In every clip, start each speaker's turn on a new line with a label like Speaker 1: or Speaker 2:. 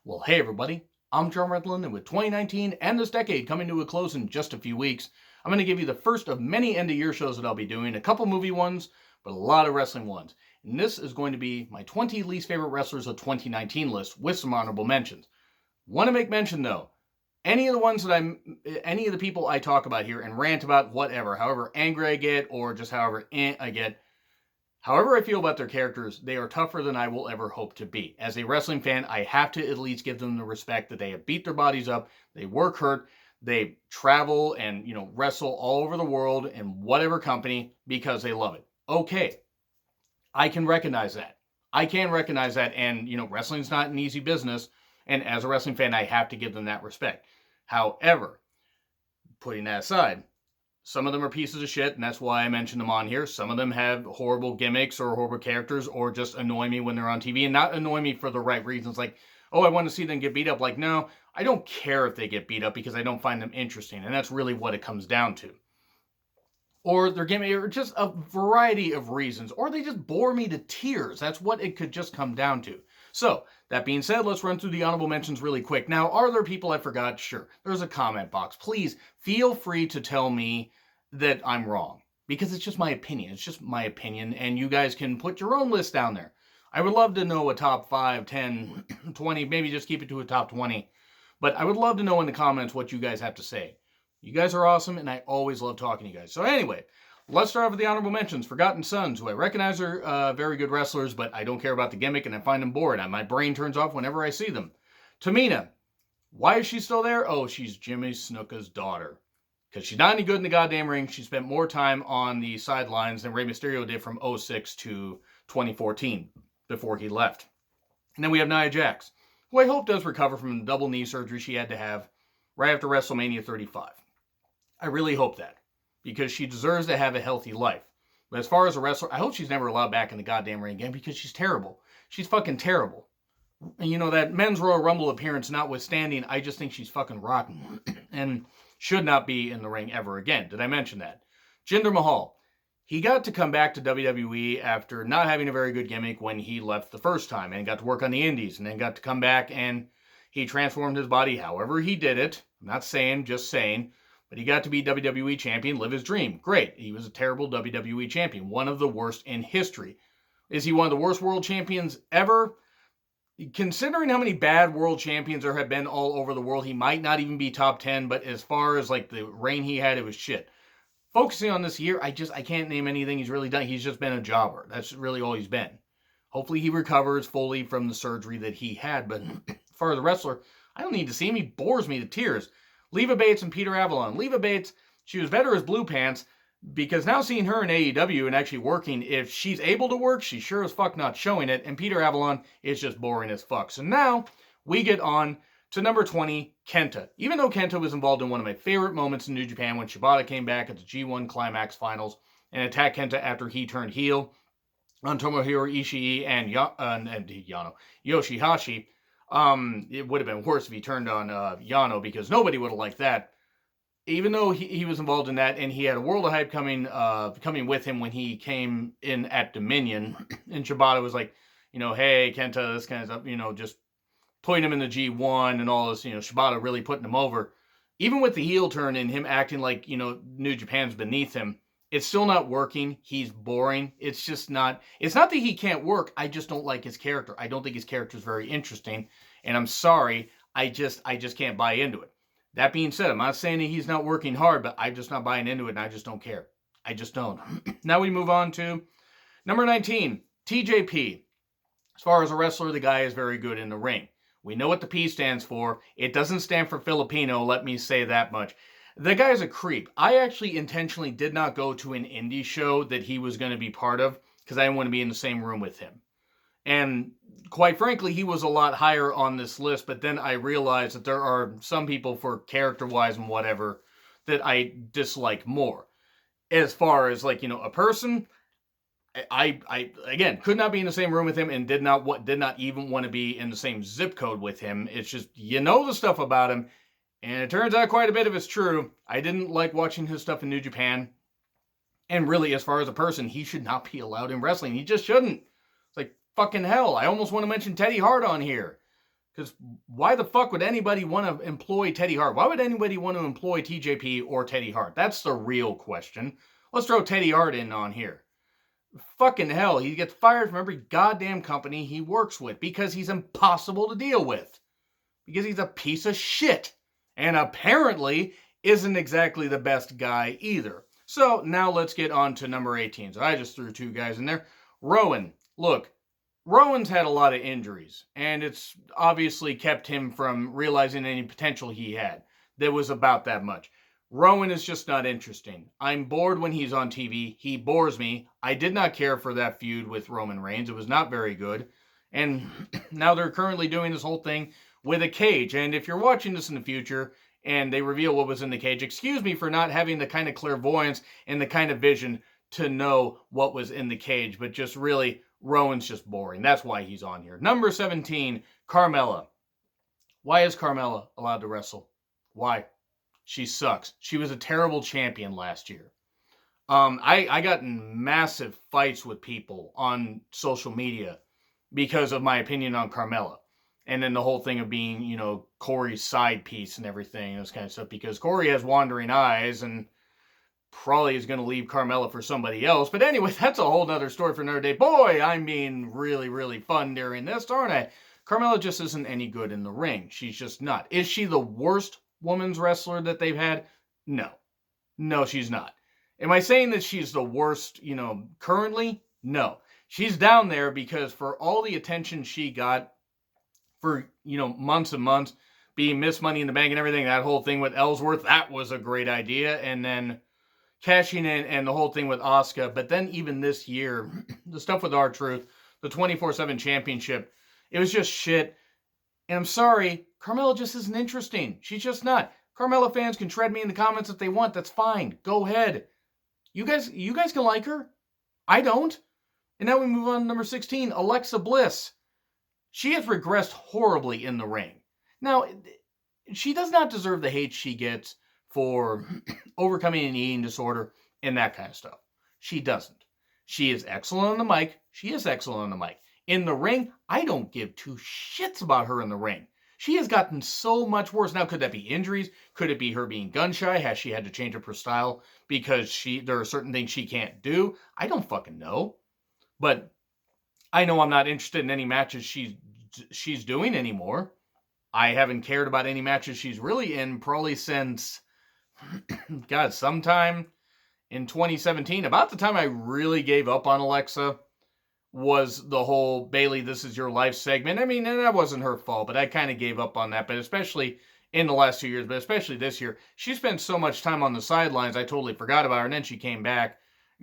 Speaker 1: Well, hey everybody, I'm John Redland, and with 2019 and this decade coming to a close in just a few weeks, I'm going to give you the first of many end-of-year shows that I'll be doing, a couple movie ones, but a lot of wrestling ones. And this is going to be my 20 least favorite wrestlers of 2019 list with some honorable mentions. Want to make mention though, any of the people I talk about here and rant about whatever, however angry I get or just however I get, however I feel about their characters, they are tougher than I will ever hope to be. As a wrestling fan, I have to at least give them the respect that they have beat their bodies up, they work hard, they travel and, wrestle all over the world in whatever company because they love it. Okay, I can recognize that. And, wrestling's not an easy business, and as a wrestling fan, I have to give them that respect. However, putting that aside, some of them are pieces of shit, and that's why I mentioned them on here. Some of them have horrible gimmicks or horrible characters or just annoy me when they're on TV, and not annoy me for the right reasons. Like, oh, I want to see them get beat up. Like, no, I don't care if they get beat up because I don't find them interesting, and that's really what it comes down to. Or their gimmick, or just a variety of reasons, or they just bore me to tears. That's what it could just come down to. So, that being said, let's run through the honorable mentions really quick. Now, are there people I forgot? Sure. There's a comment box. Please feel free to tell me that I'm wrong, because it's just my opinion. It's just my opinion, and you guys can put your own list down there. I would love to know a top 5, 10, 20, maybe just keep it to a top 20. But I would love to know in the comments what you guys have to say. You guys are awesome, and I always love talking to you guys. So anyway, let's start with the honorable mentions. Forgotten Sons, who I recognize are very good wrestlers, but I don't care about the gimmick, and I find them boring. My brain turns off whenever I see them. Tamina, why is she still there? Oh, she's Jimmy Snuka's daughter. Because she's not any good in the goddamn ring. She spent more time on the sidelines than Rey Mysterio did from 2006 to 2014 before he left. And then we have Nia Jax, who I hope does recover from the double knee surgery she had to have right after WrestleMania 35. I really hope that, because she deserves to have a healthy life. But as far as a wrestler, I hope she's never allowed back in the goddamn ring again, because she's terrible. She's fucking terrible. And that Men's Royal Rumble appearance notwithstanding, I just think she's fucking rotten. And should not be in the ring ever again. Did I mention that? Jinder Mahal. He got to come back to WWE after not having a very good gimmick when he left the first time, and got to work on the indies, and then got to come back, and he transformed his body however he did it. I'm not saying, just saying. But he got to be WWE champion, live his dream. Great. He was a terrible WWE champion. One of the worst in history. Is he one of the worst world champions ever? Considering how many bad world champions there have been all over the world, he might not even be top 10, but as far as like the reign he had, it was shit. Focusing on this year, I can't name anything he's really done. He's just been a jobber. That's really all he's been. Hopefully he recovers fully from the surgery that he had, but as far as the wrestler, I don't need to see him. He bores me to tears. Leva Bates and Peter Avalon. Leva Bates, she was better as Blue Pants, because now seeing her in AEW and actually working, if she's able to work, she's sure as fuck not showing it. And Peter Avalon is just boring as fuck. So now we get on to number 20, Kenta. Even though Kenta was involved in one of my favorite moments in New Japan when Shibata came back at the G1 Climax Finals and attacked Kenta after he turned heel on Tomohiro Ishii and Yoshihashi. It would have been worse if he turned on Yano, because nobody would have liked that. Even though he was involved in that, and he had a world of hype coming with him when he came in at Dominion, and Shibata was like, hey, Kenta, this kind of stuff, just putting him in the G1 and all this, Shibata really putting him over. Even with the heel turn and him acting like, New Japan's beneath him, it's still not working. He's boring. It's just not, it's not that he can't work. I just don't like his character. I don't think his character is very interesting, and I'm sorry, I just can't buy into it. That being said, I'm not saying that he's not working hard, but I'm just not buying into it, and I just don't care. I just don't. Now we move on to number 19, TJP. As far as a wrestler, the guy is very good in the ring. We know what the P stands for. It doesn't stand for Filipino, let me say that much. The guy's a creep. I actually intentionally did not go to an indie show that he was going to be part of, because I didn't want to be in the same room with him. And quite frankly, he was a lot higher on this list, but then I realized that there are some people, for character-wise and whatever, that I dislike more. As far as, a person, I again, could not be in the same room with him, and did not even want to be in the same zip code with him. It's just, the stuff about him, and it turns out quite a bit of it's true. I didn't like watching his stuff in New Japan. And really, as far as a person, he should not be allowed in wrestling. He just shouldn't. It's like, fucking hell, I almost want to mention Teddy Hart on here. Because why the fuck would anybody want to employ Teddy Hart? Why would anybody want to employ TJP or Teddy Hart? That's the real question. Let's throw Teddy Hart in on here. Fucking hell, he gets fired from every goddamn company he works with because he's impossible to deal with. Because he's a piece of shit. And apparently isn't exactly the best guy either. So now let's get on to number 18. So I just threw two guys in there. Rowan. Look, Rowan's had a lot of injuries, and it's obviously kept him from realizing any potential he had. There was about that much. Rowan is just not interesting. I'm bored when he's on TV. He bores me. I did not care for that feud with Roman Reigns. It was not very good. And now they're currently doing this whole thing with a cage. And if you're watching this in the future and they reveal what was in the cage, excuse me for not having the kind of clairvoyance and the kind of vision to know what was in the cage. But just really, Rowan's just boring. That's why he's on here. Number 17, Carmella. Why is Carmella allowed to wrestle? Why? She sucks. She was a terrible champion last year. I got in massive fights with people on social media because of my opinion on Carmella. And then the whole thing of being, you know, Corey's side piece and everything, this kind of stuff. Because Corey has wandering eyes and probably is going to leave Carmella for somebody else. But anyway, that's a whole nother story for another day. Boy, I'm being really, really fun during this, aren't I? Carmella just isn't any good in the ring. She's just not. Is she the worst women's wrestler that they've had? No. No, she's not. Am I saying that she's the worst, you know, currently? No. She's down there because for all the attention she got for, you know, months and months, being Miss Money in the Bank and everything, that whole thing with Ellsworth, that was a great idea. And then cashing in and the whole thing with Asuka. But then even this year, the stuff with R-Truth, the 24/7 championship, it was just shit. And I'm sorry, Carmella just isn't interesting. She's just not. Carmella fans can shred me in the comments if they want. That's fine. Go ahead. You guys can like her. I don't. And now we move on to number 16, Alexa Bliss. She has regressed horribly in the ring. Now, she does not deserve the hate she gets for overcoming an eating disorder and that kind of stuff. She doesn't. She is excellent on the mic. She is excellent on the mic. In the ring, I don't give two shits about her in the ring. She has gotten so much worse. Now, could that be injuries? Could it be her being gun shy? Has she had to change up her style because there are certain things she can't do? I don't fucking know. But I know I'm not interested in any matches she's doing anymore. I haven't cared about any matches she's really in probably since, God, sometime in 2017. About the time I really gave up on Alexa was the whole Bayley, this is your life segment. I mean, and that wasn't her fault, but I kind of gave up on that. But especially in the last 2 years, but especially this year, she spent so much time on the sidelines, I totally forgot about her. And then she came back.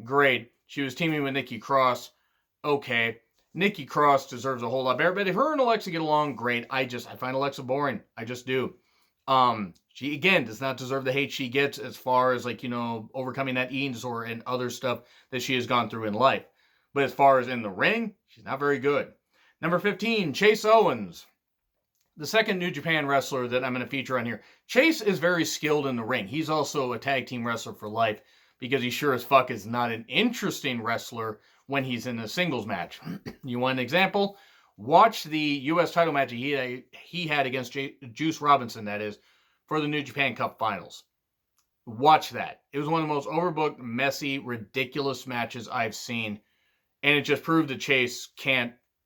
Speaker 1: Great. She was teaming with Nikki Cross. Okay. Nikki Cross deserves a whole lot better. But if her and Alexa get along, great. I find Alexa boring. I just do. She, again, does not deserve the hate she gets as far as, like, you know, overcoming that eating disorder and other stuff that she has gone through in life. But as far as in the ring, she's not very good. Number 15, Chase Owens. The second New Japan wrestler that I'm going to feature on here. Chase is very skilled in the ring. He's also a tag team wrestler for life because he sure as fuck is not an interesting wrestler when he's in a singles match. You want an example? Watch the U.S. title match he had against Juice Robinson, that is, for the New Japan Cup Finals. Watch that. It was one of the most overbooked, messy, ridiculous matches I've seen. And it just proved that Chase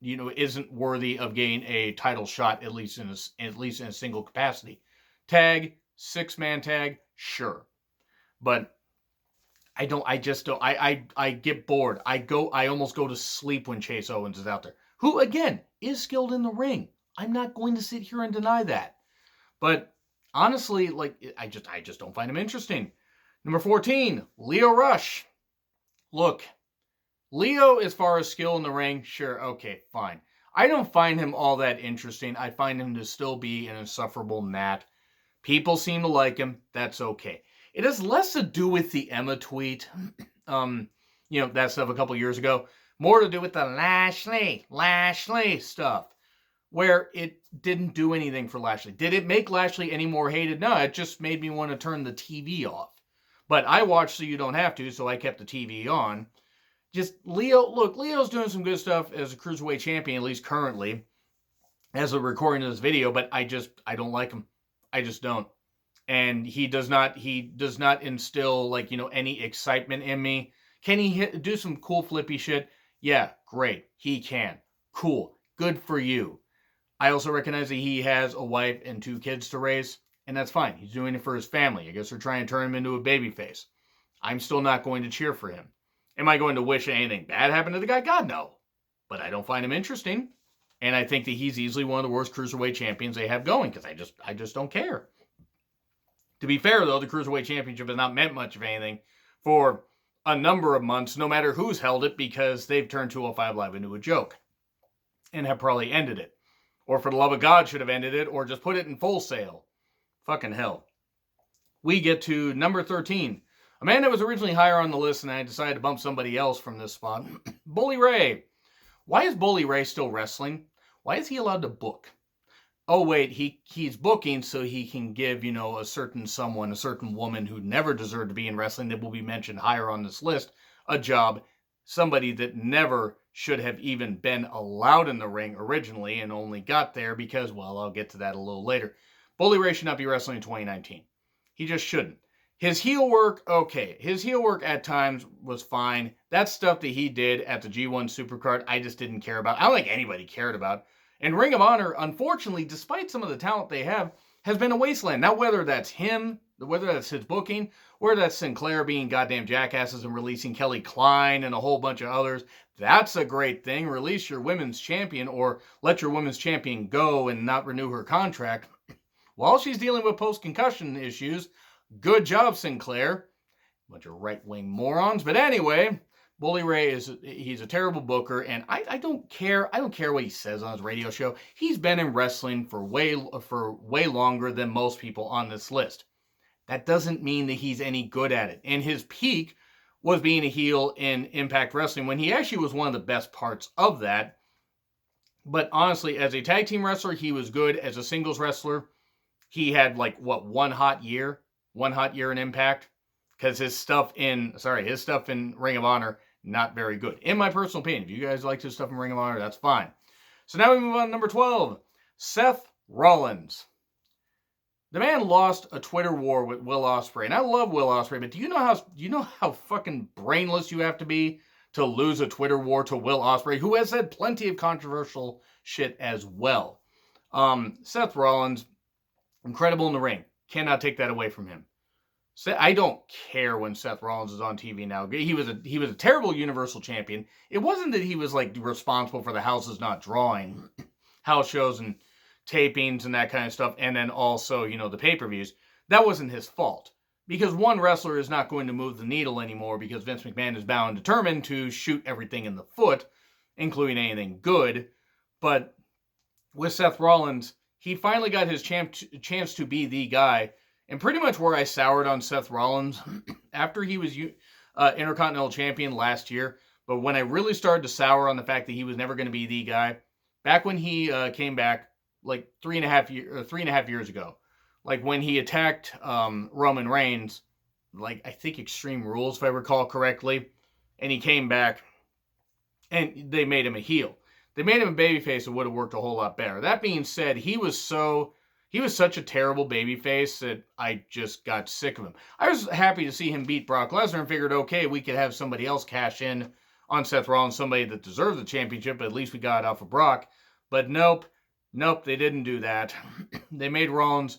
Speaker 1: isn't worthy of getting a title shot, at least in a single capacity. Tag, 6-man tag, sure. But I get bored. I almost go to sleep when Chase Owens is out there. Who, again, is skilled in the ring. I'm not going to sit here and deny that. But honestly, I just don't find him interesting. Number 14, Lio Rush. Look, Lio, as far as skill in the ring, sure, okay, fine. I don't find him all that interesting. I find him to still be an insufferable gnat. People seem to like him. That's okay. It has less to do with the Emma tweet, that stuff a couple years ago. More to do with the Lashley stuff, where it didn't do anything for Lashley. Did it make Lashley any more hated? No, it just made me want to turn the TV off. But I watched so you don't have to, so I kept the TV on. Just Leo's doing some good stuff as a Cruiserweight champion, at least currently. as a recording of this video, but I don't like him. I just don't. And he does not instill, like, any excitement in me. Can he do some cool flippy shit? Yeah, great. He can. Cool. Good for you. I also recognize that he has a wife and 2 kids to raise, and that's fine. He's doing it for his family. I guess they're trying to turn him into a babyface. I'm still not going to cheer for him. Am I going to wish anything bad happened to the guy? God, no. But I don't find him interesting. And I think that he's easily one of the worst cruiserweight champions they have going, because I just don't care. To be fair, though, the Cruiserweight Championship has not meant much of anything for a number of months, no matter who's held it, because they've turned 205 Live into a joke and have probably ended it. Or for the love of God, should have ended it, or just put it in Full Sail. Fucking hell. We get to number 13. A man that was originally higher on the list, and I decided to bump somebody else from this spot. Bully Ray. Why is Bully Ray still wrestling? Why is he allowed to book? Oh, wait, he's booking so he can give, a certain woman who never deserved to be in wrestling that will be mentioned higher on this list, a job, somebody that never should have even been allowed in the ring originally and only got there because, well, I'll get to that a little later. Bully Ray should not be wrestling in 2019. He just shouldn't. His heel work, okay. His heel work at times was fine. That stuff that he did at the G1 Supercard, I just didn't care about. I don't think anybody cared about. And Ring of Honor, unfortunately, despite some of the talent they have, has been a wasteland. Now, whether that's him, whether that's his booking, or that's Sinclair being goddamn jackasses and releasing Kelly Klein and a whole bunch of others, that's a great thing. Release your women's champion, or let your women's champion go and not renew her contract. While she's dealing with post-concussion issues, good job, Sinclair. Bunch of right-wing morons. But anyway, Bully Ray he's a terrible booker, and I don't care. I don't care what he says on his radio show. He's been in wrestling for way longer than most people on this list. That doesn't mean that he's any good at it. And his peak was being a heel in Impact Wrestling when he actually was one of the best parts of that. But honestly, as a tag team wrestler, he was good. As a singles wrestler, he had one hot year in Impact, because his stuff in Ring of Honor, not very good. In my personal opinion, if you guys like his stuff in Ring of Honor, that's fine. So now we move on to number 12, Seth Rollins. The man lost a Twitter war with Will Ospreay, and I love Will Ospreay, but do you know how fucking brainless you have to be to lose a Twitter war to Will Ospreay, who has said plenty of controversial shit as well? Seth Rollins, incredible in the ring. Cannot take that away from him. I don't care when Seth Rollins is on TV now. He was a terrible Universal Champion. It wasn't that he was responsible for the houses not drawing, house shows and tapings and that kind of stuff, and then also, the pay-per-views. That wasn't his fault. Because one wrestler is not going to move the needle anymore, because Vince McMahon is bound and determined to shoot everything in the foot, including anything good. But with Seth Rollins, he finally got his chance to be the guy. And pretty much where I soured on Seth Rollins after he was Intercontinental Champion last year, but when I really started to sour on the fact that he was never going to be the guy, back when he came back 3.5 years ago, when he attacked Roman Reigns, I think Extreme Rules, if I recall correctly, and he came back and they made him a heel. They made him a babyface. It would have worked a whole lot better. That being said, he was such a terrible babyface that I just got sick of him. I was happy to see him beat Brock Lesnar and figured, okay, we could have somebody else cash in on Seth Rollins, somebody that deserves the championship, but at least we got it off of Brock. But nope, they didn't do that. They made Rollins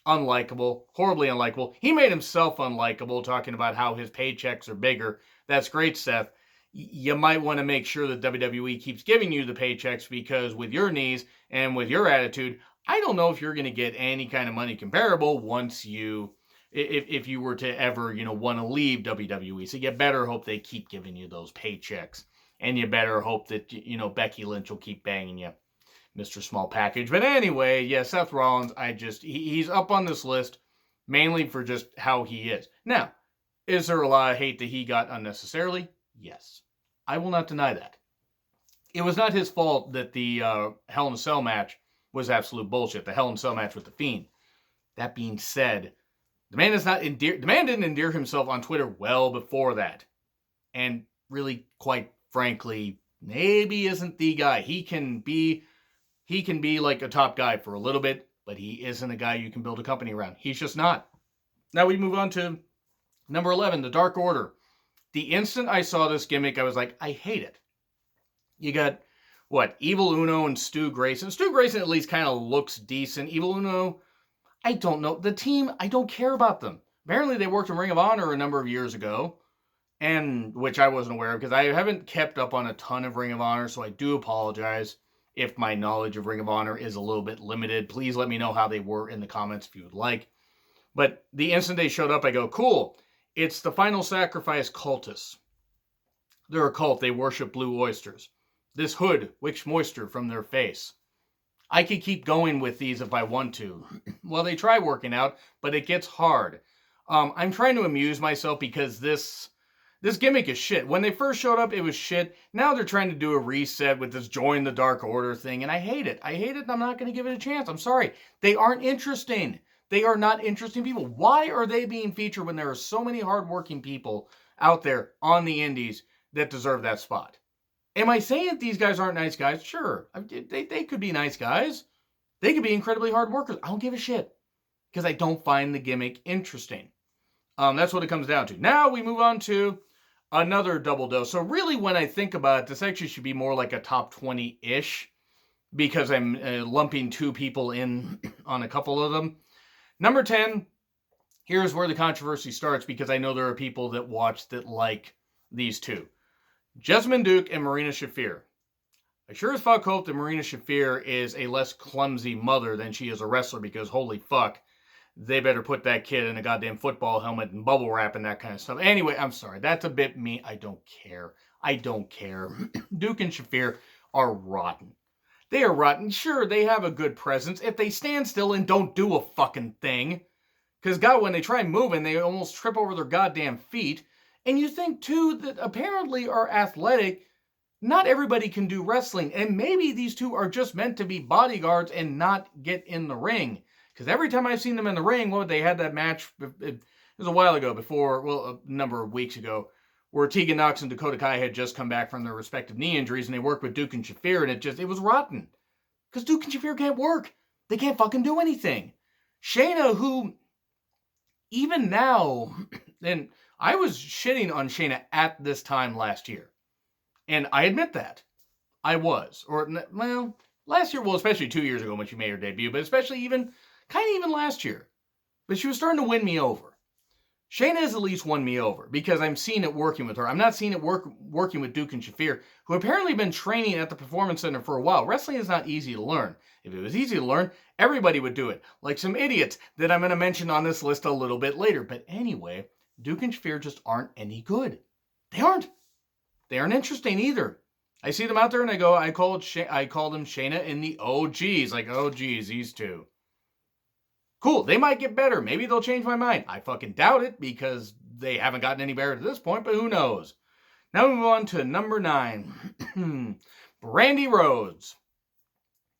Speaker 1: unlikable, horribly unlikable. He made himself unlikable, talking about how his paychecks are bigger. That's great, Seth. You might want to make sure that WWE keeps giving you the paychecks, because with your knees and with your attitude, I don't know if you're going to get any kind of money comparable once if you were to ever, want to leave WWE. So you better hope they keep giving you those paychecks. And you better hope that, Becky Lynch will keep banging you, Mr. Small Package. But anyway, yeah, Seth Rollins, he's up on this list mainly for just how he is. Now, is there a lot of hate that he got unnecessarily? Yes. I will not deny that. It was not his fault that the Hell in a Cell match was absolute bullshit. The Hell in a Cell match with The Fiend. That being said, the man didn't endear himself on Twitter well before that. And really, quite frankly, maybe isn't the guy. He can be he can be like a top guy for a little bit, but he isn't a guy you can build a company around. He's just not. Now we move on to number 11, the Dark Order. The instant I saw this gimmick, I was like, I hate it. You got, Evil Uno and Stu Grayson. Stu Grayson at least kind of looks decent. Evil Uno, I don't know. The team, I don't care about them. Apparently they worked in Ring of Honor a number of years ago, and which I wasn't aware of because I haven't kept up on a ton of Ring of Honor, so I do apologize if my knowledge of Ring of Honor is a little bit limited. Please let me know how they were in the comments if you would like. But the instant they showed up, I go, cool. It's the Final Sacrifice cultists. They're a cult. They worship blue oysters. This hood wicks moisture from their face. I could keep going with these if I want to. Well, they try working out, but it gets hard. I'm trying to amuse myself because this gimmick is shit. When they first showed up, it was shit. Now they're trying to do a reset with this join the Dark Order thing, and I hate it. I hate it, and I'm not going to give it a chance. I'm sorry. They aren't interesting. They are not interesting people. Why are they being featured when there are so many hardworking people out there on the indies that deserve that spot? Am I saying that these guys aren't nice guys? Sure. They could be nice guys. They could be incredibly hard workers. I don't give a shit because I don't find the gimmick interesting. That's what it comes down to. Now we move on to another double dose. So really when I think about it, this actually should be more like a top 20-ish because I'm lumping two people in on a couple of them. Number 10, here's where the controversy starts because I know there are people that watch that like these two. Jessamyn Duke and Marina Shaffir. I sure as fuck hope that Marina Shaffir is a less clumsy mother than she is a wrestler because holy fuck, they better put that kid in a goddamn football helmet and bubble wrap and that kind of stuff. Anyway, I'm sorry. That's a bit mean. I don't care. Duke and Shaffir are rotten. They are rotten. Sure, they have a good presence if they stand still and don't do a fucking thing. Because, God, when they try moving, they almost trip over their goddamn feet. And you think, too, that apparently are athletic. Not everybody can do wrestling. And maybe these two are just meant to be bodyguards and not get in the ring. Because every time I've seen them in the ring, they had that match, it was a while ago a number of weeks ago, where Tegan Nox and Dakota Kai had just come back from their respective knee injuries, and they worked with Duke and Shaffir, and it was rotten. Because Duke and Shaffir can't work. They can't fucking do anything. Shayna, who, even now, and I was shitting on Shayna at this time last year. And I admit that. I was. Last year, especially 2 years ago when she made her debut, but especially even last year. But she was starting to win me over. Shayna has at least won me over because I'm seeing it working with her. I'm not seeing it working with Duke and Shaffir, who apparently have been training at the Performance Center for a while. Wrestling is not easy to learn. If it was easy to learn, everybody would do it. Like some idiots that I'm going to mention on this list a little bit later. But anyway, Duke and Shaffir just aren't any good. They aren't. They aren't interesting either. I see them out there and I call them Shayna and the OGs. Like, oh geez, these two. Cool, they might get better. Maybe they'll change my mind. I fucking doubt it because they haven't gotten any better to this point, but who knows? Now we move on to number 9. Brandi Rhodes.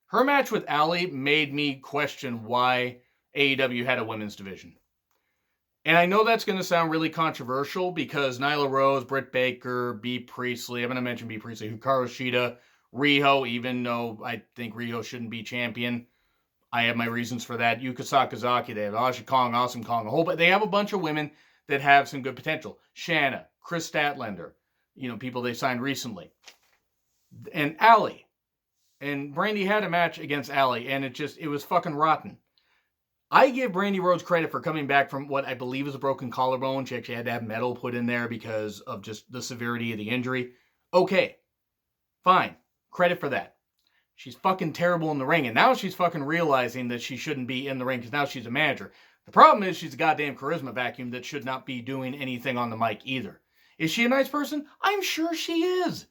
Speaker 1: Her match with Allie made me question why AEW had a women's division. And I know that's going to sound really controversial because Nyla Rose, Britt Baker, Bea Priestley, I'm going to mention Bea Priestley, Hikaru Shida, Riho, even though I think Riho shouldn't be champion. I have my reasons for that. Yuka Sakazaki, they have Aja Kong, Awesome Kong, but they have a bunch of women that have some good potential. Shanna, Chris Statlander, people they signed recently. And Allie. And Brandi had a match against Allie, and it was fucking rotten. I give Brandi Rhodes credit for coming back from what I believe is a broken collarbone. She actually had to have metal put in there because of just the severity of the injury. Okay. Fine. Credit for that. She's fucking terrible in the ring, and now she's fucking realizing that she shouldn't be in the ring because now she's a manager. The problem is she's a goddamn charisma vacuum that should not be doing anything on the mic either. Is she a nice person? I'm sure she is.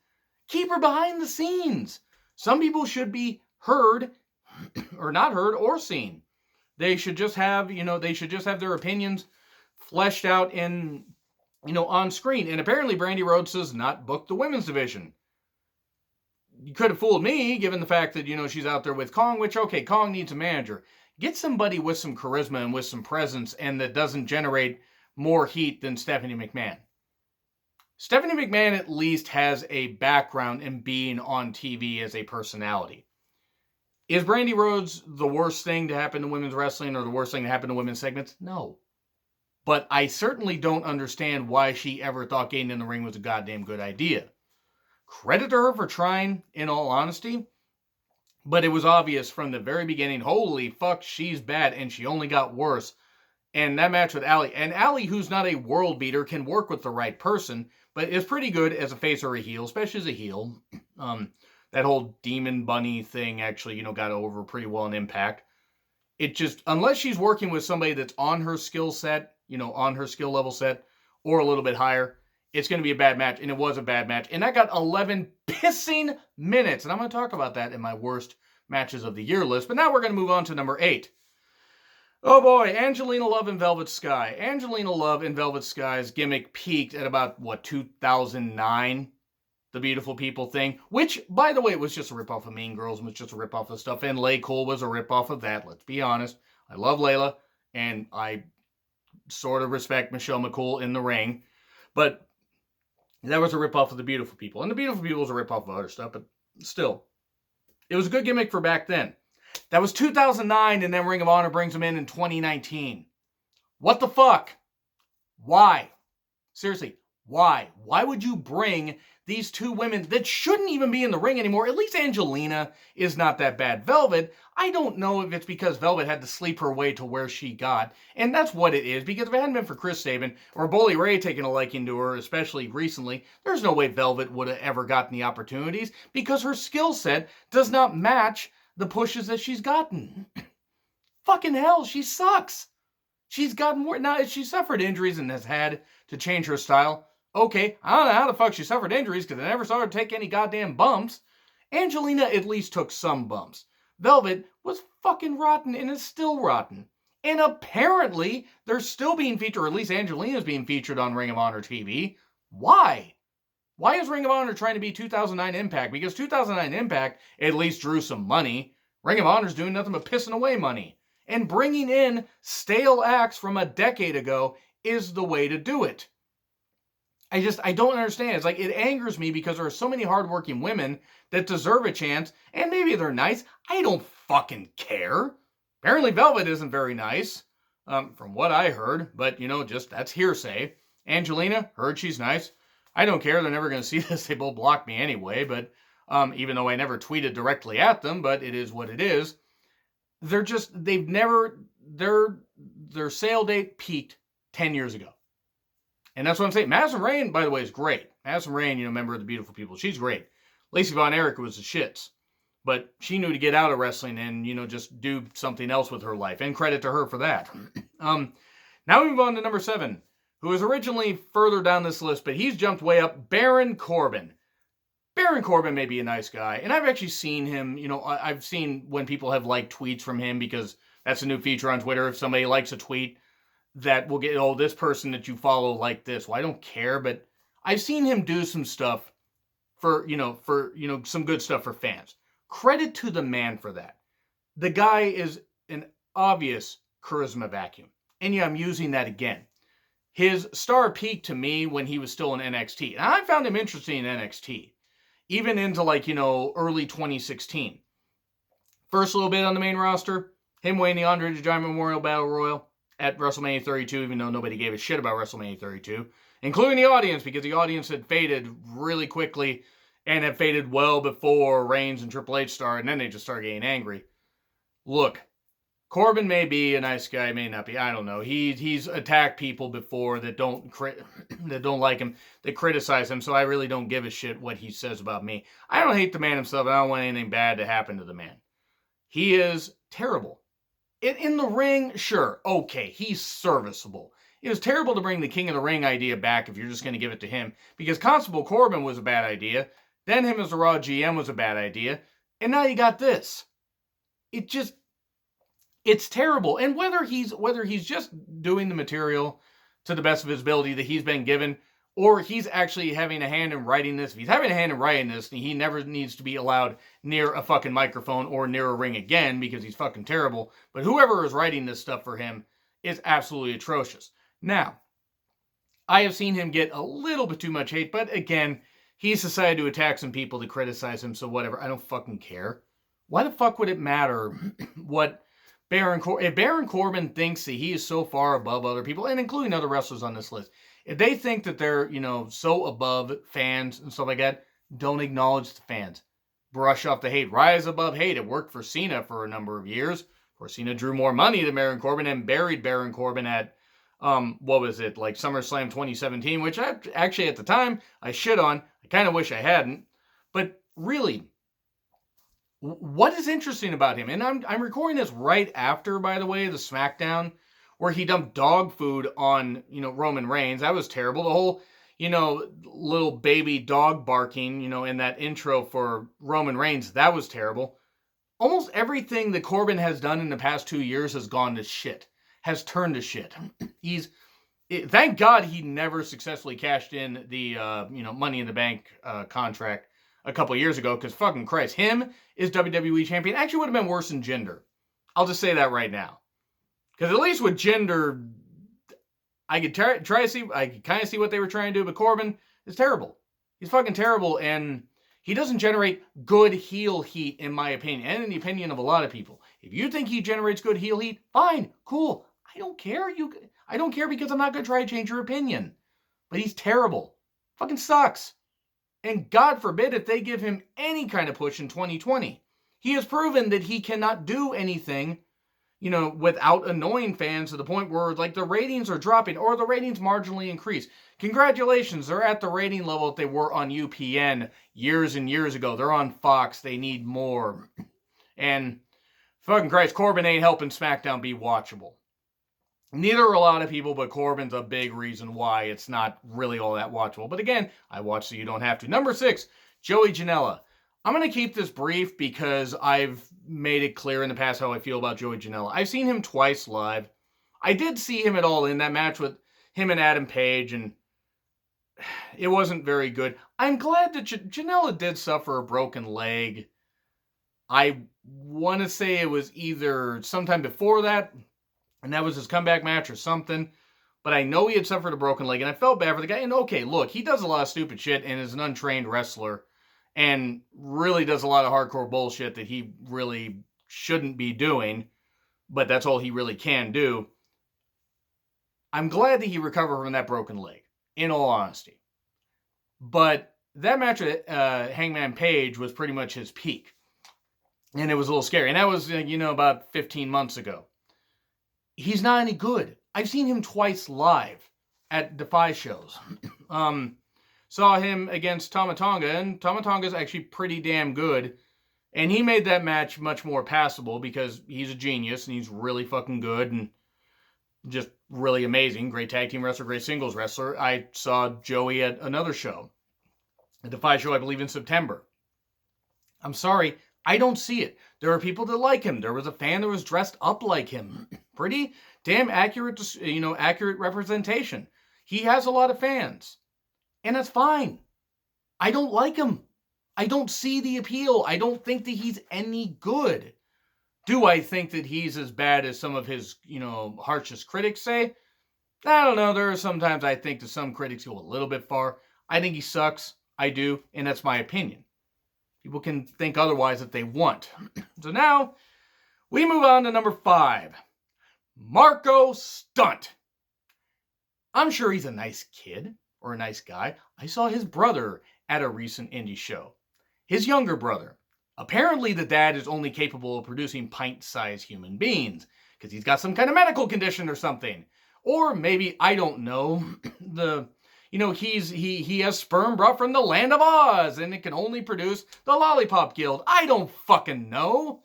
Speaker 1: Keep her behind the scenes. Some people should be heard, or not heard, or seen. They should just have, their opinions fleshed out in, on screen. And apparently Brandi Rhodes does not book the women's division. You could have fooled me, given the fact that, she's out there with Kong, which, okay, Kong needs a manager. Get somebody with some charisma and with some presence and that doesn't generate more heat than Stephanie McMahon. Stephanie McMahon at least has a background in being on TV as a personality. Is Brandi Rhodes the worst thing to happen to women's wrestling or the worst thing to happen to women's segments? No. But I certainly don't understand why she ever thought getting in the ring was a goddamn good idea. Credit to her for trying, in all honesty. But it was obvious from the very beginning, holy fuck, she's bad, and she only got worse. And that match with Allie, and Allie, who's not a world beater, can work with the right person, but is pretty good as a face or a heel, especially as a heel. That whole Demon Bunny thing actually, got over pretty well in Impact. It just, unless she's working with somebody that's on her skill set, on her skill level set, or a little bit higher, it's going to be a bad match, and it was a bad match. And that got 11 pissing minutes, and I'm going to talk about that in my worst matches of the year list. But now we're going to move on to number 8. Oh boy, Angelina Love and Velvet Sky. Angelina Love and Velvet Sky's gimmick peaked at about, 2009? The Beautiful People thing, which, by the way, was just a ripoff of Mean Girls, was just a ripoff of stuff, and Lay Cool was a ripoff of that, let's be honest. I love Layla, and I sort of respect Michelle McCool in the ring, but that was a ripoff of The Beautiful People, and The Beautiful People was a ripoff of other stuff, but still, it was a good gimmick for back then. That was 2009, and then Ring of Honor brings them in 2019. What the fuck? Why? Seriously, why? Why would you bring these two women that shouldn't even be in the ring anymore? At least Angelina is not that bad. Velvet, I don't know if it's because Velvet had to sleep her way to where she got, and that's what it is, because if it hadn't been for Chris Sabin or Bully Ray taking a liking to her, especially recently, there's no way Velvet would have ever gotten the opportunities, because her skill set does not match the pushes that she's gotten. Fucking hell, she sucks. She's gotten more. Now, she suffered injuries and has had to change her style. Okay, I don't know how the fuck she suffered injuries because I never saw her take any goddamn bumps. Angelina at least took some bumps. Velvet was fucking rotten and is still rotten. And apparently, they're still being featured, or at least Angelina's being featured on Ring of Honor TV. Why? Why is Ring of Honor trying to be 2009 Impact? Because 2009 Impact at least drew some money. Ring of Honor's doing nothing but pissing away money. And bringing in stale acts from a decade ago is the way to do it. I don't understand. It's like, it angers me because there are so many hardworking women that deserve a chance, and maybe they're nice. I don't fucking care. Apparently Velvet isn't very nice, from what I heard, but, just that's hearsay. Angelina, heard she's nice. I don't care. They're never going to see this. They both blocked me anyway, but even though I never tweeted directly at them, but it is what it is. Their sale date peaked 10 years ago. And that's what I'm saying. Madison Rayne, by the way, is great. Madison Rayne, member of the Beautiful People, she's great. Lacey Von Erich was the shits. But she knew to get out of wrestling and, just do something else with her life. And credit to her for that. Now we move on to number 7, who was originally further down this list, but he's jumped way up, Baron Corbin. Baron Corbin may be a nice guy, and I've actually seen him, I've seen when people have liked tweets from him, because that's a new feature on Twitter. If somebody likes a tweet, that will get, this person that you follow like this. Well, I don't care, but I've seen him do some stuff for some good stuff for fans. Credit to the man for that. The guy is an obvious charisma vacuum. And yeah, I'm using that again. His star peaked to me when he was still in NXT. And I found him interesting in NXT. Even into early 2016. First little bit on the main roster, him winning the Andre the Giant Memorial Battle Royal at WrestleMania 32, even though nobody gave a shit about WrestleMania 32, including the audience, because the audience had faded really quickly and had faded well before Reigns and Triple H started, and then they just started getting angry. Look, Corbin may be a nice guy, may not be. I don't know. He's attacked people before that don't like him, that criticize him, so I really don't give a shit what he says about me. I don't hate the man himself. I don't want anything bad to happen to the man. He is terrible. In the ring, sure, okay, he's serviceable. It was terrible to bring the King of the Ring idea back if you're just going to give it to him, because Constable Corbin was a bad idea, then him as the Raw GM was a bad idea, and now you got this. It's terrible. And whether he's just doing the material to the best of his ability that he's been given, or he's actually having a hand in writing this, if he's having a hand in writing this, he never needs to be allowed near a fucking microphone or near a ring again, because he's fucking terrible. But whoever is writing this stuff for him is absolutely atrocious. Now, I have seen him get a little bit too much hate, but again, he's decided to attack some people to criticize him, so whatever. I don't fucking care. why the fuck would it matter what if Baron Corbin thinks that he is so far above other people, and including other wrestlers on this list, if they think that they're, so above fans and stuff like that, don't acknowledge the fans. Brush off the hate. Rise above hate. It worked for Cena for a number of years. Of course, Cena drew more money than Baron Corbin and buried Baron Corbin at, what was it, like SummerSlam 2017, which I actually at the time I shit on. I kind of wish I hadn't. But really, what is interesting about him, and I'm recording this right after, by the way, the SmackDown, where he dumped dog food on, Roman Reigns. That was terrible. The whole, little baby dog barking, in that intro for Roman Reigns, that was terrible. Almost everything that Corbin has done in the past 2 years has gone to shit, has turned to shit. Thank God he never successfully cashed in the, Money in the Bank contract a couple years ago, because fucking Christ, him is WWE champion. Actually would have been worse than Jinder. I'll just say that right now. Because at least with Jinder, I could try to see, I could kind of see what they were trying to do, but Corbin is terrible. He's fucking terrible, and he doesn't generate good heel heat, in my opinion, and in the opinion of a lot of people. If you think he generates good heel heat, fine, cool. I don't care. I don't care, because I'm not going to try to change your opinion. But he's terrible. Fucking sucks. And God forbid if they give him any kind of push in 2020. He has proven that he cannot do anything, without annoying fans to the point where, like, the ratings are dropping or the ratings marginally increase. Congratulations, they're at the rating level that they were on UPN years and years ago. They're on Fox. They need more. And fucking Christ, Corbin ain't helping SmackDown be watchable. Neither are a lot of people, but Corbin's a big reason why it's not really all that watchable. But again, I watch so you don't have to. Number 6, Joey Janela. I'm going to keep this brief because I've made it clear in the past how I feel about Joey Janela. I've seen him twice live. I did see him at All In, that match with him and Adam Page, and it wasn't very good. I'm glad that Janela did suffer a broken leg. I want to say it was either sometime before that, and that was his comeback match or something. But I know he had suffered a broken leg, and I felt bad for the guy. And okay, look, he does a lot of stupid shit and is an untrained wrestler and really does a lot of hardcore bullshit that he really shouldn't be doing. But that's all he really can do. I'm glad that he recovered from that broken leg, in all honesty. But that match with Hangman Page was pretty much his peak. And it was a little scary. And that was, about 15 months ago. He's not any good. I've seen him twice live at Defy shows. Saw him against Tama Tonga, and Tama Tonga's actually pretty damn good. And he made that match much more passable because he's a genius and he's really fucking good and just really amazing. Great tag team wrestler, great singles wrestler. I saw Joey at another show, a Defy show, I believe, in September. I'm sorry, I don't see it. There are people that like him. There was a fan that was dressed up like him. Pretty damn accurate, accurate representation. He has a lot of fans. And that's fine. I don't like him. I don't see the appeal. I don't think that he's any good. Do I think that he's as bad as some of his, harshest critics say? I don't know. There are sometimes I think that some critics go a little bit far. I think he sucks. I do. And that's my opinion. People can think otherwise if they want. So now, we move on to number 5. Marco Stunt. I'm sure he's a nice kid or a nice guy. I saw his brother at a recent indie show. His younger brother. Apparently the dad is only capable of producing pint-sized human beings because he's got some kind of medical condition or something. Or maybe, I don't know, he has sperm brought from the land of Oz and it can only produce the Lollipop Guild. I don't fucking know.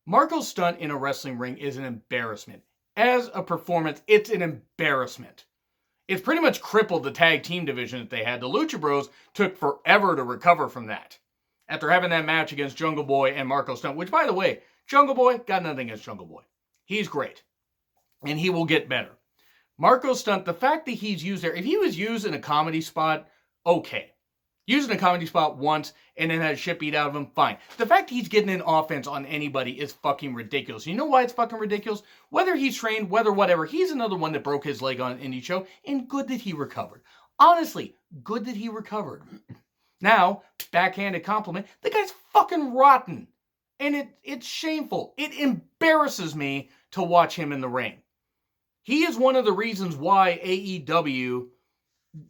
Speaker 1: Marco Stunt in a wrestling ring is an embarrassment. As a performance, it's an embarrassment. It's pretty much crippled the tag team division that they had. The Lucha Bros took forever to recover from that. After having that match against Jungle Boy and Marco Stunt, which, by the way, Jungle Boy, got nothing against Jungle Boy. He's great. And he will get better. Marco Stunt, the fact that he's used there, if he was used in a comedy spot, okay. Used in a comedy spot once and then had shit beat out of him, fine. The fact that he's getting an offense on anybody is fucking ridiculous. You know why it's fucking ridiculous? Whether he's trained, whether whatever, he's another one that broke his leg on an indie show, and good that he recovered. Honestly, good that he recovered. Now, backhanded compliment, the guy's fucking rotten. And it's shameful. It embarrasses me to watch him in the ring. He is one of the reasons why AEW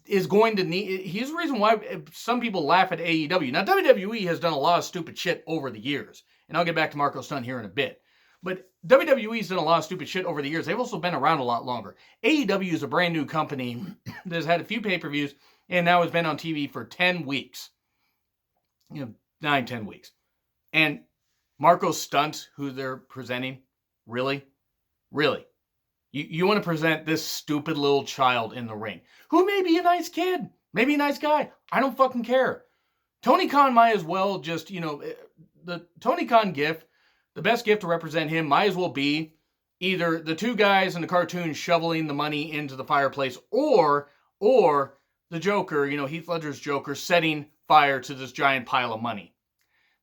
Speaker 1: is going to need... He's the reason why some people laugh at AEW. Now, WWE has done a lot of stupid shit over the years. And I'll get back to Marco Stunt here in a bit. But WWE's done a lot of stupid shit over the years. They've also been around a lot longer. AEW is a brand new company that has had a few pay-per-views and now has been on TV for 10 weeks. 9-10 weeks. And Marco Stunt, who they're presenting, really? Really? You want to present this stupid little child in the ring, who may be a nice kid, maybe a nice guy. I don't fucking care. Tony Khan might as well just, the Tony Khan gift, the best gift to represent him might as well be either the two guys in the cartoon shoveling the money into the fireplace or the Joker, Heath Ledger's Joker, setting fire to this giant pile of money.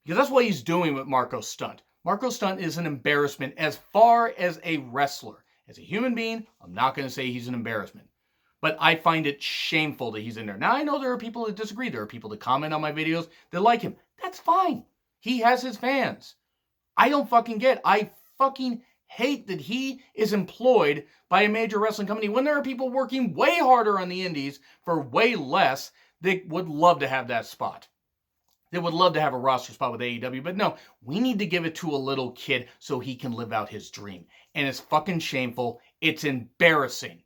Speaker 1: Because that's what he's doing with Marco Stunt. Marco Stunt is an embarrassment as far as a wrestler. As a human being, I'm not going to say he's an embarrassment. But I find it shameful that he's in there. Now, I know there are people that disagree. There are people that comment on my videos that like him. That's fine. He has his fans. I don't fucking get. I fucking hate that he is employed by a major wrestling company when there are people working way harder on the indies for way less that would love to have that spot. They would love to have a roster spot with AEW, but no, we need to give it to a little kid so he can live out his dream. And it's fucking shameful. It's embarrassing.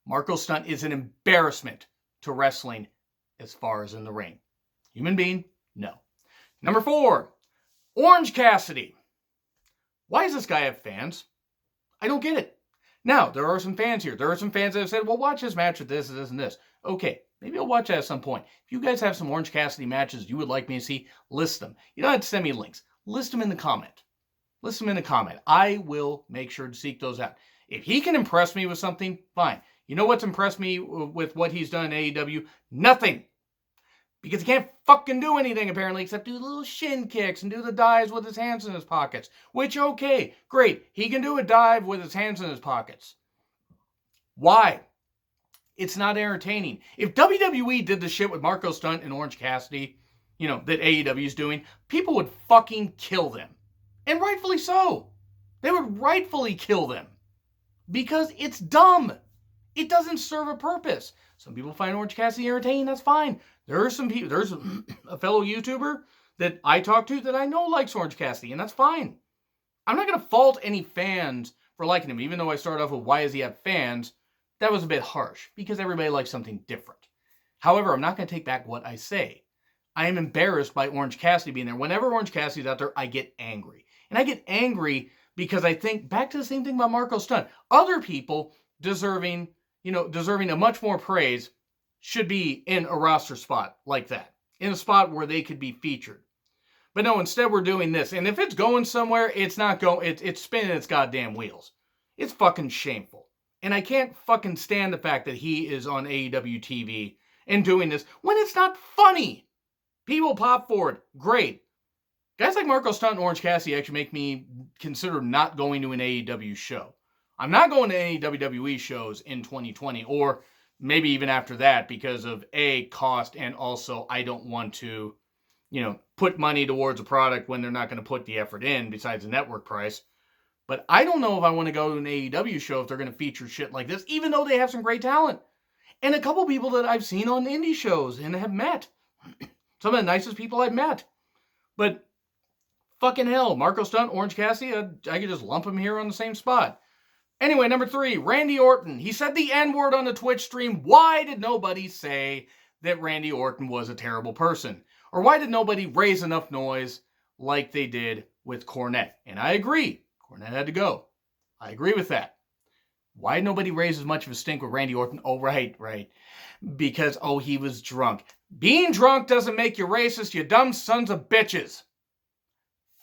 Speaker 1: Marco Stunt is an embarrassment to wrestling as far as in the ring. Human being? No. Number 4, Orange Cassidy. Why does this guy have fans? I don't get it. Now, there are some fans here. There are some fans that have said, well, watch this match with this, and this, and this. Okay, maybe I'll watch that at some point. If you guys have some Orange Cassidy matches you would like me to see, list them. You don't have to send me links. List them in the comment. List them in the comment. I will make sure to seek those out. If he can impress me with something, fine. You know what's impressed me with what he's done in AEW? Nothing. Because he can't fucking do anything, apparently, except do little shin kicks and do the dives with his hands in his pockets. Which, okay, great. He can do a dive with his hands in his pockets. Why? It's not entertaining. If WWE did the shit with Marco Stunt and Orange Cassidy, that AEW is doing, people would fucking kill them. And rightfully so. They would rightfully kill them. Because it's dumb. It doesn't serve a purpose. Some people find Orange Cassidy entertaining, that's fine. There are some people, there's a fellow YouTuber that I talk to that I know likes Orange Cassidy, and that's fine. I'm not going to fault any fans for liking him, even though I started off with why does he have fans? That was a bit harsh, because everybody likes something different. However, I'm not going to take back what I say. I am embarrassed by Orange Cassidy being there. Whenever Orange Cassidy's out there, I get angry. And I get angry because I think back to the same thing about Marco Stunt. Other people deserving a much more praise should be in a roster spot like that. In a spot where they could be featured. But no, instead we're doing this. And if it's going somewhere, it's not going, it's spinning its goddamn wheels. It's fucking shameful. And I can't fucking stand the fact that he is on AEW TV and doing this when it's not funny. People pop for it. Great. Guys like Marco Stunt and Orange Cassidy actually make me consider not going to an AEW show. I'm not going to any WWE shows in 2020 or maybe even after that because of A, cost, and also I don't want to, put money towards a product when they're not going to put the effort in besides the network price. But I don't know if I want to go to an AEW show if they're going to feature shit like this, even though they have some great talent. And a couple people that I've seen on indie shows and have met. Some of the nicest people I've met. But fucking hell, Marco Stunt, Orange Cassidy, I could just lump them here on the same spot. Anyway, number 3, Randy Orton. He said the N-word on the Twitch stream. Why did nobody say that Randy Orton was a terrible person? Or why did nobody raise enough noise like they did with Cornette? And I agree. Cornette had to go. I agree with that. Why did nobody raise as much of a stink with Randy Orton? Oh, right. Because, he was drunk. Being drunk doesn't make you racist, you dumb sons of bitches.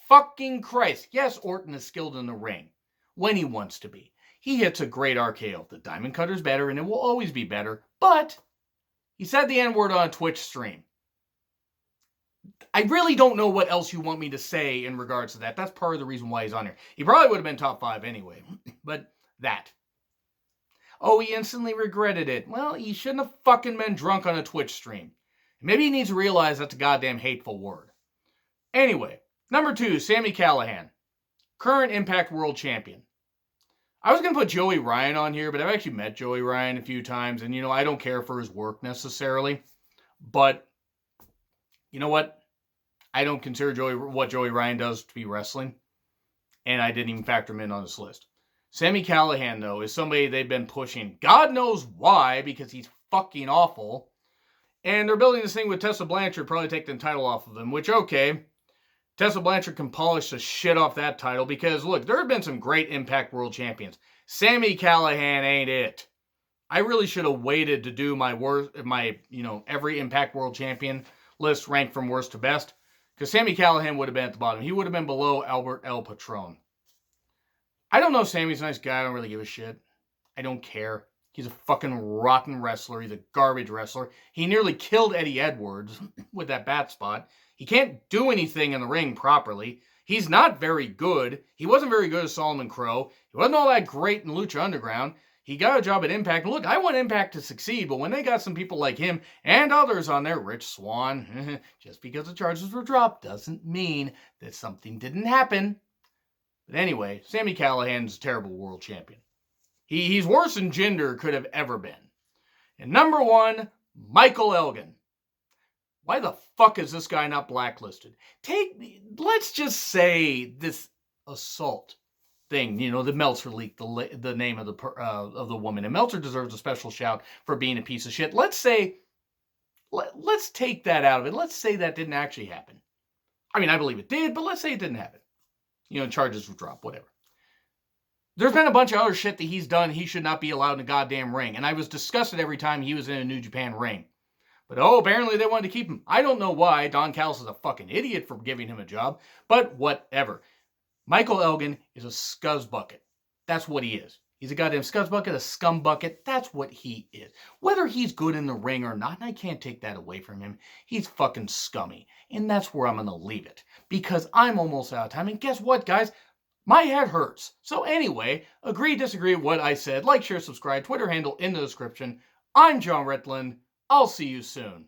Speaker 1: Fucking Christ. Yes, Orton is skilled in the ring. When he wants to be. He hits a great RKO. The Diamond Cutter's better, and it will always be better. But he said the N-word on a Twitch stream. I really don't know what else you want me to say in regards to that. That's part of the reason why he's on here. He probably would have been top 5 anyway. But that. Oh, he instantly regretted it. Well, he shouldn't have fucking been drunk on a Twitch stream. Maybe he needs to realize that's a goddamn hateful word. Anyway, Number 2, Sami Callihan, current Impact World Champion. I was going to put Joey Ryan on here, but I've actually met Joey Ryan a few times, and, I don't care for his work necessarily. But, you know what? I don't consider what Joey Ryan does to be wrestling, and I didn't even factor him in on this list. Sami Callihan, though, is somebody they've been pushing. God knows why, because he's fucking awful. And they're building this thing with Tessa Blanchard, probably take the title off of him, which, okay. Tessa Blanchard can polish the shit off that title because, look, there have been some great Impact World Champions. Sami Callihan ain't it. I really should have waited to do my every Impact World Champion list ranked from worst to best, because Sami Callihan would have been at the bottom. He would have been below Albert El Patron. I don't know, Sami's a nice guy. I don't really give a shit. I don't care. He's a fucking rotten wrestler. He's a garbage wrestler. He nearly killed Eddie Edwards with that bat spot. He can't do anything in the ring properly. He's not very good. He wasn't very good as Solomon Crow. He wasn't all that great in Lucha Underground. He got a job at Impact. Look, I want Impact to succeed, but when they got some people like him and others on there, Rich Swann, just because the charges were dropped doesn't mean that something didn't happen. But anyway, Sami Callihan's a terrible world champion. He's worse than Jinder could have ever been. And number 1, Michael Elgin. Why the fuck is this guy not blacklisted? Let's just say this assault thing, that Meltzer leaked the name of the woman, and Meltzer deserves a special shout for being a piece of shit. Let's take that out of it. Let's say that didn't actually happen. I mean, I believe it did, but let's say it didn't happen. Charges were dropped, whatever. There's been a bunch of other shit that he's done he should not be allowed in a goddamn ring, and I was disgusted every time he was in a New Japan ring. But apparently they wanted to keep him. I don't know why. Don Callis is a fucking idiot for giving him a job, but whatever. Michael Elgin is a scuzzbucket. That's what he is. He's a goddamn scuzzbucket, a scumbucket. That's what he is. Whether he's good in the ring or not, and I can't take that away from him, he's fucking scummy. And that's where I'm going to leave it. Because I'm almost out of time. And guess what, guys? My head hurts. So anyway, agree, disagree with what I said. Like, share, subscribe. Twitter handle in the description. I'm John Retland. I'll see you soon.